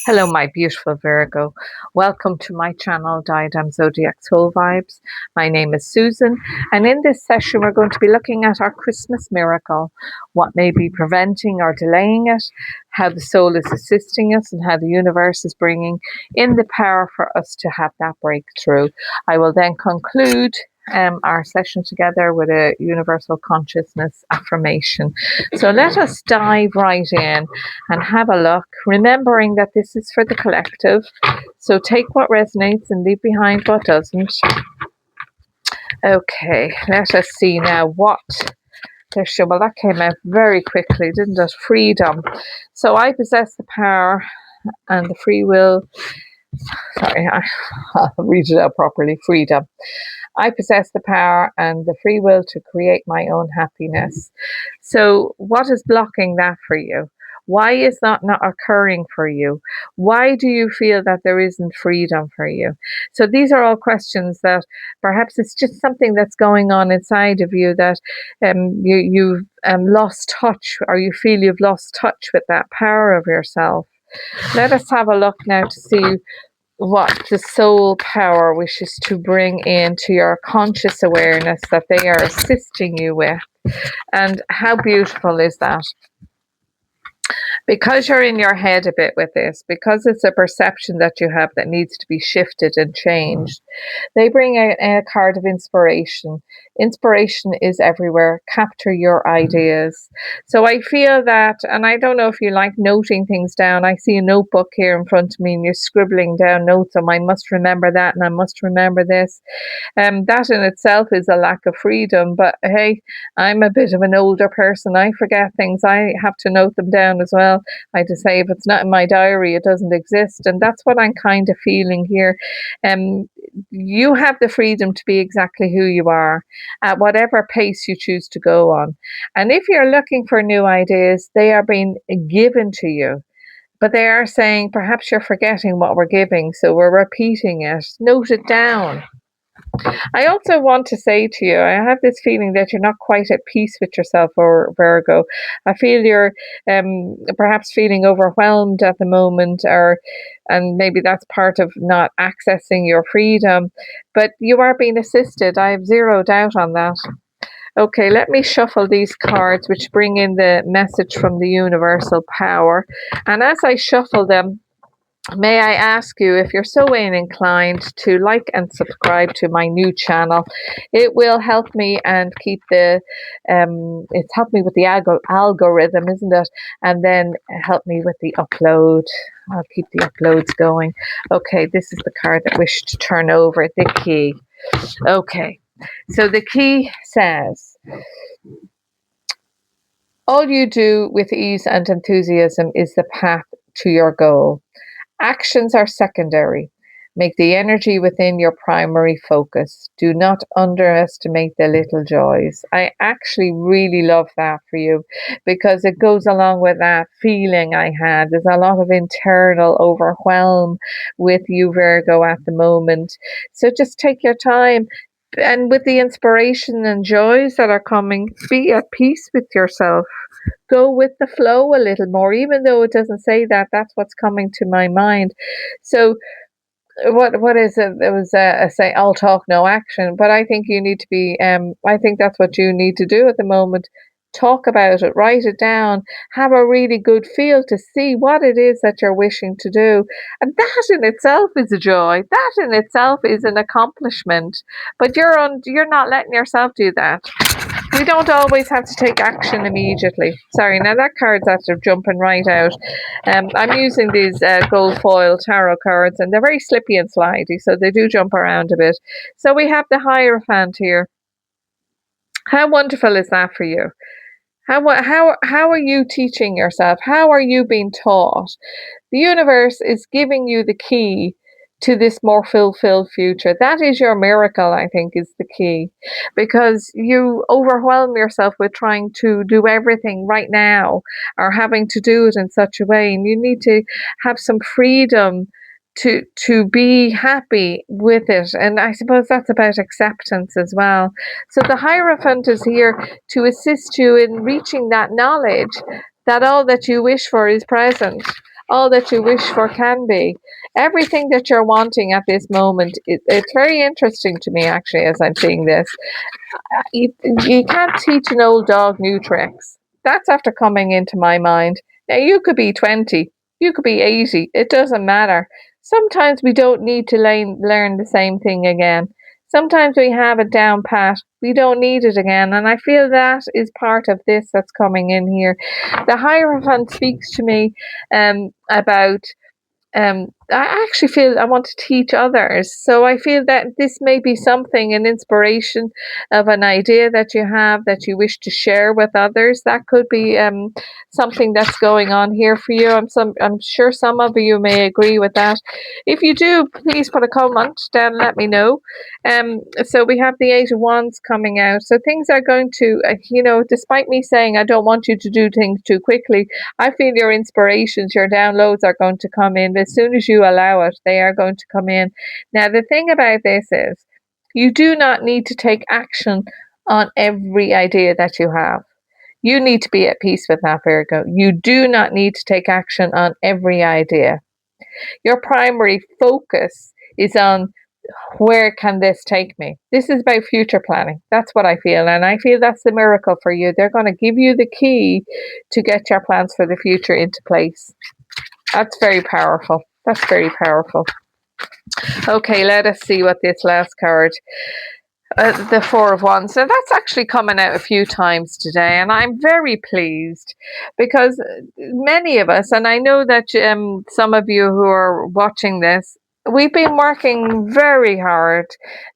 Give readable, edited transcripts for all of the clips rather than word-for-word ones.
Hello, my beautiful Virgo. Welcome to my channel, Diadem Zodiac Soul Vibes. My name is Susan, and in this session, we're going to be looking at our Christmas miracle, what may be preventing or delaying it, how the soul is assisting us, and how the universe is bringing in the power for us to have that breakthrough. I will then conclude our session together with a universal consciousness affirmation. So let us dive right in and have a look, remembering that this is for the collective. So take what resonates and leave behind what doesn't. Okay, let us see now what well, that came out very quickly, didn't it? Freedom. So I possess the power and the free will. Sorry, I'll read it out properly. Freedom. I possess the power and the free will to create my own happiness. So, what is blocking that for you? Why is that not occurring for you? Why do you feel that there isn't freedom for you? So, these are all questions that perhaps it's just something that's going on inside of you that you've lost touch, or you feel you've lost touch with that power of yourself. Let us have a look now to see what the soul power wishes to bring into your conscious awareness that they are assisting you with. And how beautiful is that? Because you're in your head a bit with this, because it's a perception that you have that needs to be shifted and changed, they bring out a card of inspiration. Inspiration is everywhere. Capture your ideas. So I feel that, and I don't know if you like noting things down. I see a notebook here in front of me and you're scribbling down notes. I must remember that and I must remember this. That in itself is a lack of freedom. But hey, I'm a bit of an older person. I forget things. I have to note them down as well. I just say if it's not in my diary, it doesn't exist. And that's what I'm kind of feeling here. You have the freedom to be exactly who you are at whatever pace you choose to go on. And if you're looking for new ideas, they are being given to you. But they are saying perhaps you're forgetting what we're giving, so we're repeating it. Note it down. I also want to say to you, I have this feeling that you're not quite at peace with yourself, or Virgo. I feel you're perhaps feeling overwhelmed at the moment, and maybe that's part of not accessing your freedom. But you are being assisted. I have zero doubt on that. Okay, let me shuffle these cards, which bring in the message from the universal power. And as I shuffle them, may I ask you, if you're so inclined, to like and subscribe to my new channel. It will help me and keep it's helped me with the algorithm, isn't it? And then help me with the upload. I'll keep the uploads going. Okay, this is the card that wished to turn over, the key. Okay, so the key says, all you do with ease and enthusiasm is the path to your goal. Actions are secondary. Make the energy within your primary focus. Do not underestimate the little joys. I actually really love that for you, because it goes along with that feeling I had. There's a lot of internal overwhelm with you, Virgo, at the moment. So just take your time. And with the inspiration and joys that are coming, be at peace with yourself. Go with the flow a little more, even though it doesn't say that. That's what's coming to my mind. So what is it? There was a say, all talk, no action. But I think you need to be. I think that's what you need to do at the moment. Talk about it, write it down, have a really good feel to see what it is that you're wishing to do. And that in itself is a joy. That in itself is an accomplishment. But you're not letting yourself do that. We don't always have to take action immediately. Sorry, now that card's after jumping right out. I'm using these gold foil tarot cards, and they're very slippy and slidey, so they do jump around a bit. So we have the Hierophant here. How wonderful is that for you? How are you teaching yourself? How are you being taught? The universe is giving you the key to this more fulfilled future. That is your miracle, I think, is the key, because you overwhelm yourself with trying to do everything right now, or having to do it in such a way, and you need to have some freedom to be happy with it. And I suppose that's about acceptance as well. So the Hierophant is here to assist you in reaching that knowledge that all that you wish for is present. All that you wish for can be. Everything that you're wanting at this moment, it's very interesting to me actually as I'm seeing this. You can't teach an old dog new tricks. That's after coming into my mind. Now, you could be 20, you could be 80, it doesn't matter. Sometimes we don't need to learn the same thing again. Sometimes we have it down pat. We don't need it again. And I feel that is part of this that's coming in here. The Hierophant speaks to me about I actually feel I want to teach others. So I feel that this may be something, an inspiration of an idea that you have that you wish to share with others. That could be something that's going on here for you. I'm sure some of you may agree with that. If you do, please put a comment down and let me know. So we have the Eight of Wands coming out. So things are going to, despite me saying I don't want you to do things too quickly, I feel your inspirations, your downloads are going to come in. As soon as you allow it, they are going to come in. Now, the thing about this is you do not need to take action on every idea that you have. You need to be at peace with that, Virgo. You do not need to take action on every idea. Your primary focus is on where can this take me? This is about future planning. That's what I feel. And I feel that's the miracle for you. They're going to give you the key to get your plans for the future into place. That's very powerful. That's very powerful. Okay, let us see what this last card, the Four of Wands. Now that's actually coming out a few times today, and I'm very pleased because many of us, and I know that some of you who are watching this, we've been working very hard,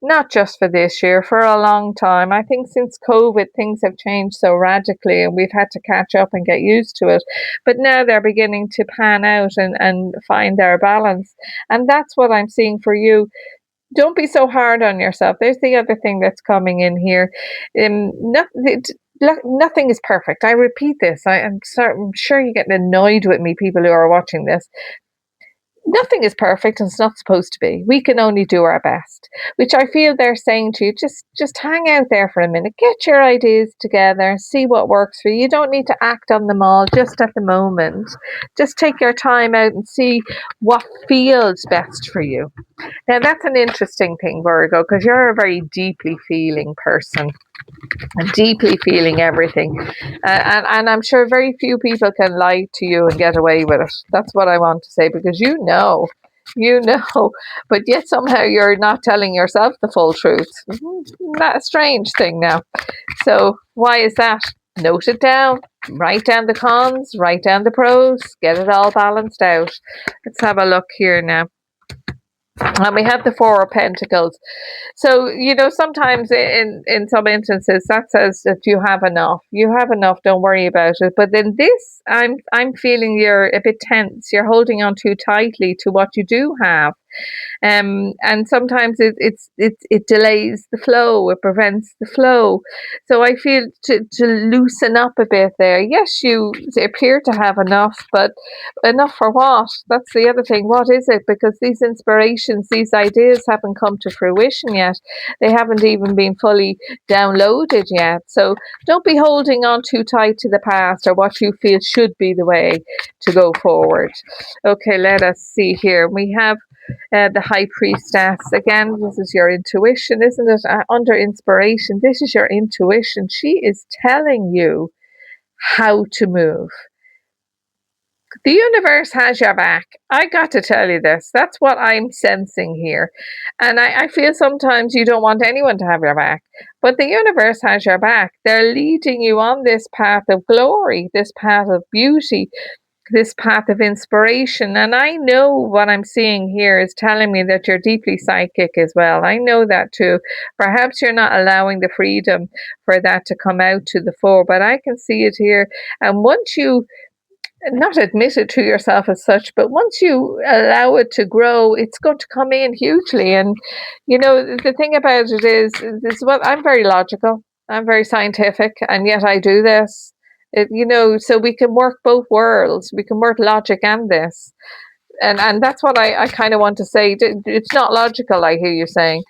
not just for this year, for a long time. I think since COVID, things have changed so radically and we've had to catch up and get used to it. But now they're beginning to pan out and find their balance. And that's what I'm seeing for you. Don't be so hard on yourself. There's the other thing that's coming in here. Nothing is perfect. I repeat this. I'm sure you're getting annoyed with me, people who are watching this. Nothing is perfect and it's not supposed to be. We can only do our best, which I feel they're saying to you, just hang out there for a minute, get your ideas together, see what works for you. You don't need to act on them all just at the moment. Just take your time out and see what feels best for you. Now, that's an interesting thing, Virgo, because you're a very deeply feeling person, deeply feeling everything. And I'm sure very few people can lie to you and get away with it. That's what I want to say, because you know, but yet somehow you're not telling yourself the full truth. That's a strange thing now. So why is that? Note it down, write down the cons, write down the pros, get it all balanced out. Let's have a look here now. And we have the Four of Pentacles. So, sometimes in some instances that says that you have enough. You have enough, don't worry about it. But then this, I'm feeling you're a bit tense. You're holding on too tightly to what you do have. And sometimes it delays the flow, it prevents the flow. So I feel to loosen up a bit there. Yes, you appear to have enough, but enough for what? That's the other thing. What is it? Because these inspirations, these ideas haven't come to fruition yet. They haven't even been fully downloaded yet. So don't be holding on too tight to the past or what you feel should be the way to go forward. Okay, let us see here. We have the High Priestess. Again, this is your intuition, isn't it? Under inspiration, this is your intuition. She is telling you how to move. The universe has your back. I got to tell you this. That's what I'm sensing here. And I feel sometimes you don't want anyone to have your back, but the universe has your back. They're leading you on this path of glory, this path of beauty, this path of inspiration. And I know what I'm seeing here is telling me that you're deeply psychic as well. I know that too. Perhaps you're not allowing the freedom for that to come out to the fore, but I can see it here. And once you not admit it to yourself as such, but once you allow it to grow, it's going to come in hugely. And the thing about it is well, I'm very logical, I'm very scientific, and yet I do this. So we can work both worlds. We can work logic and this, and that's what I kind of want to say. It's not logical, I hear you saying,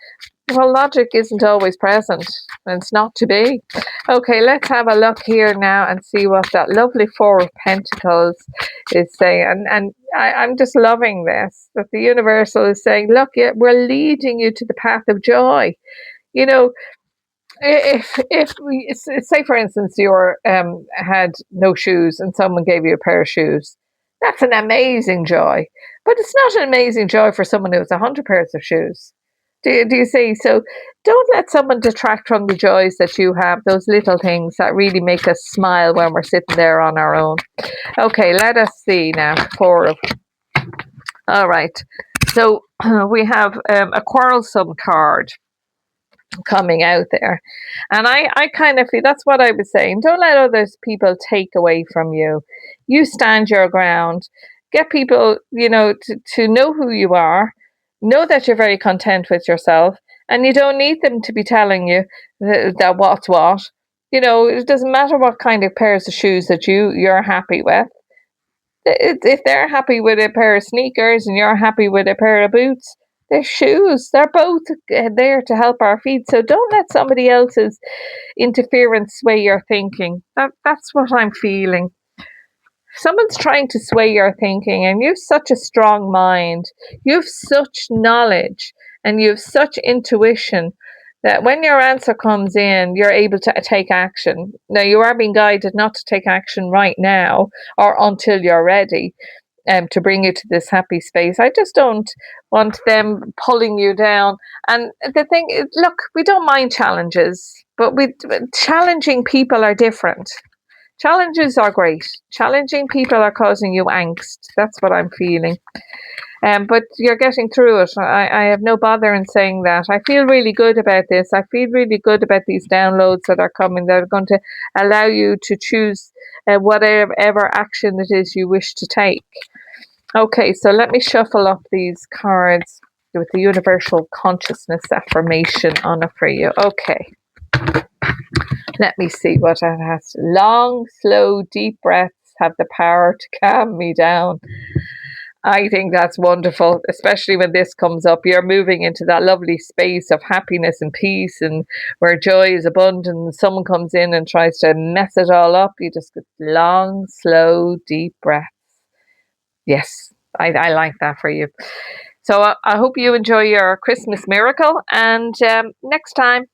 Well, logic isn't always present, and it's not to be. Okay, let's have a look here now and see what that lovely Four of Pentacles is saying. I'm just loving this, that the Universal is saying, look, yeah, we're leading you to the path of joy. You know, if we say, for instance, you had no shoes and someone gave you a pair of shoes, that's an amazing joy. But it's not an amazing joy for someone who has 100 pairs of shoes. Do you see? So don't let someone detract from the joys that you have, those little things that really make us smile when we're sitting there on our own. Okay, let us see now. Four of. All right. So we have a quarrelsome card coming out there. And I kind of feel that's what I was saying. Don't let others people take away from you. You stand your ground. Get people, to know who you are, know that you're very content with yourself, and you don't need them to be telling you that what's what. It doesn't matter what kind of pairs of shoes that you're happy with. If they're happy with a pair of sneakers and you're happy with a pair of boots, they're shoes. They're both there to help our feet. So don't let somebody else's interference sway your thinking. That's what I'm feeling. Someone's trying to sway your thinking, and you've such a strong mind. You've such knowledge and you've such intuition that when your answer comes in, you're able to take action. Now, you are being guided not to take action right now or until you're ready, to bring you to this happy space. I just don't want them pulling you down. And the thing is, look, we don't mind challenges, but challenging people are different. Challenges are great. Challenging people are causing you angst. That's what I'm feeling. But you're getting through it. I have no bother in saying that. I feel really good about this. I feel really good about these downloads that are coming, that are going to allow you to choose whatever action it is you wish to take. Okay, so let me shuffle up these cards with the universal consciousness affirmation on it for you. Okay. Let me see what it has. Long, slow, deep breaths have the power to calm me down. I think that's wonderful, especially when this comes up. You're moving into that lovely space of happiness and peace, and where joy is abundant, and someone comes in and tries to mess it all up. You just get long, slow, deep breaths. Yes, I like that for you. So I hope you enjoy your Christmas miracle, and next time.